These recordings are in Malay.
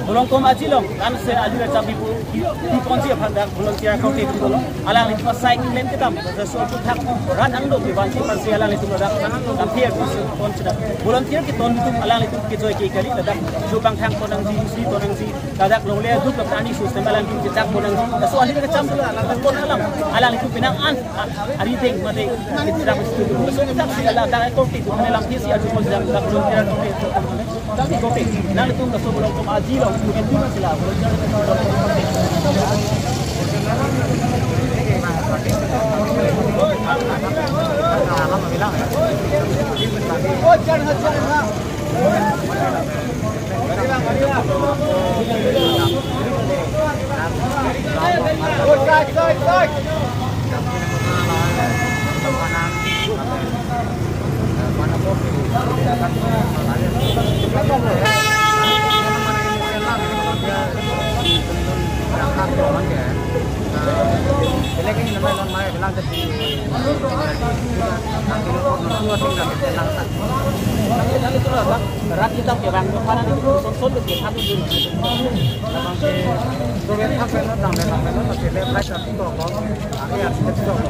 Bolong kom ajilong kan se ajira cabi pu di konsi phanda volunteer kau te bolong alang itu sai claim kita so tu thak ran ang do ban si pan si alang itu dak kan pier kon sida volunteer ki ton tu alang itu ki joy ki kali dak ju bang thang ton ang si ton ang si dak long le du ka ani su sem alang ki tak ton ang si so ajira cam kon alang itu pinang an ari ting mate ki dak so tak si alang dak ko ki tu alang ki si aju ko dak volunteer ko te tak ko te nang itu ka so bolong kom ajilong itu sila volunteer berat kita orang depan itu son ke satu dulu. Program apa yang datang masih lepas satu toko, akhir satu toko.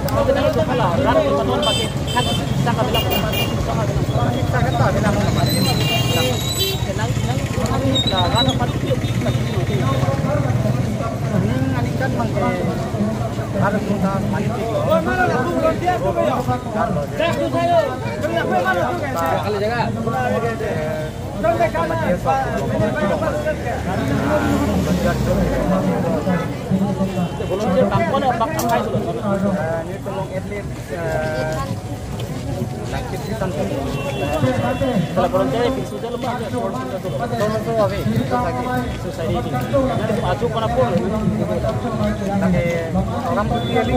Kalau kita itu kalau berat kita non pakai kan sangat bilang sangat tak bilang kenang ran itu kan pakai harus kita mandi. Kali jaga. Volunteer kampung apa kai sudah? Ini tolong atlet lakit hitam tu. Kalau volunteer itu sudah lepas dia tolong tu apa? Society ini. Nanti maju kena pun. Tapi orang putih ni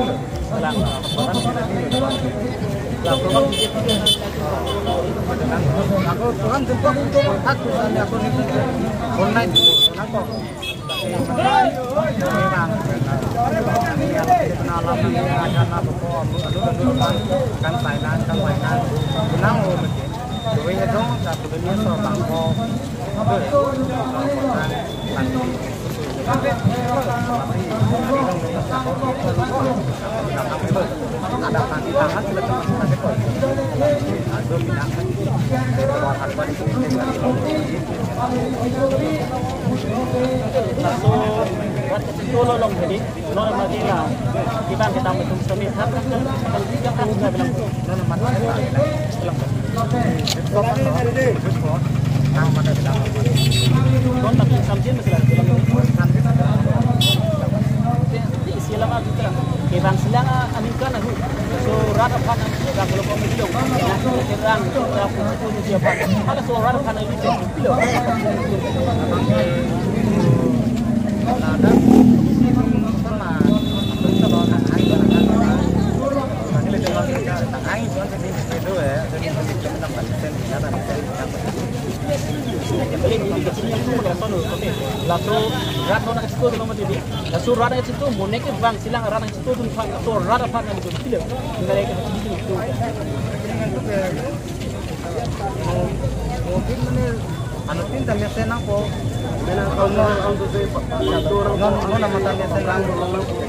lah. Program aku program jumpa untuk aku aku ni online aku kenalan akan apa pun kan Thailand kan mainan kenal mungkin dua itu satu dunia seorang kau ada panti tangan sudah teman-teman sekol ada binatang luar harga di sini tolong long jadi non madina kita betul semi harga kalau tidak kan sudah bilang non madina non tapi sambil silang kita kebang silang aminkan aku so rata pana kalau kau video terang aku siapa ada so rata pana itu video ada lalu rat orang itu tu nama jadi, lalu rat itu monek bang silang rat itu tu fang, lalu rat apa nama itu tidak, mereka itu. Mungkin mana, anu tin tapi senang ko, mana orang tu orang nama tanya senang,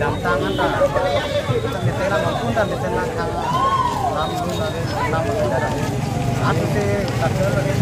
jam tangan dah, tapi senang pun tapi senang kang, nama saudara, aku tu kata lagi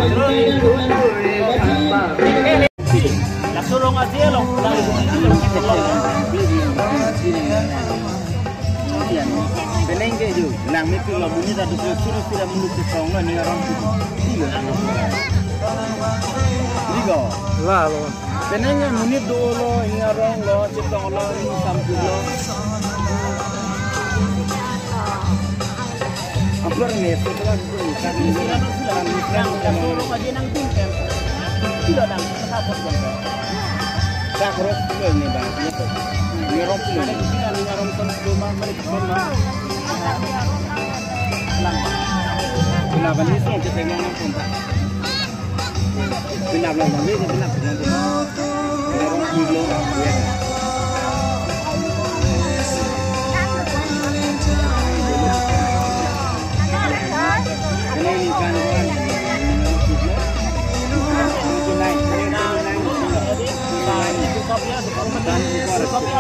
La surong al cielo, Penengge ju, lang metu la bunyi da dulu suruh tidak menuju song lah ni orang tu. Ligo. Lalu. Penengge muni dulu ingarong lo, ciptong lo, ini sampai lo. Apa ni? Setelah itu kan la surong aja nang tingkat. Tidak nang sapot kan. tak terus tu ni bang. Ni orang tu. Ada di sini ni orang tu rumah mereka rumah. Kenapa ni sih kita tengok orang pun tak. Kenapa orang ni kenapa orang tu? Orang kilo. Ini kan orang. Kopi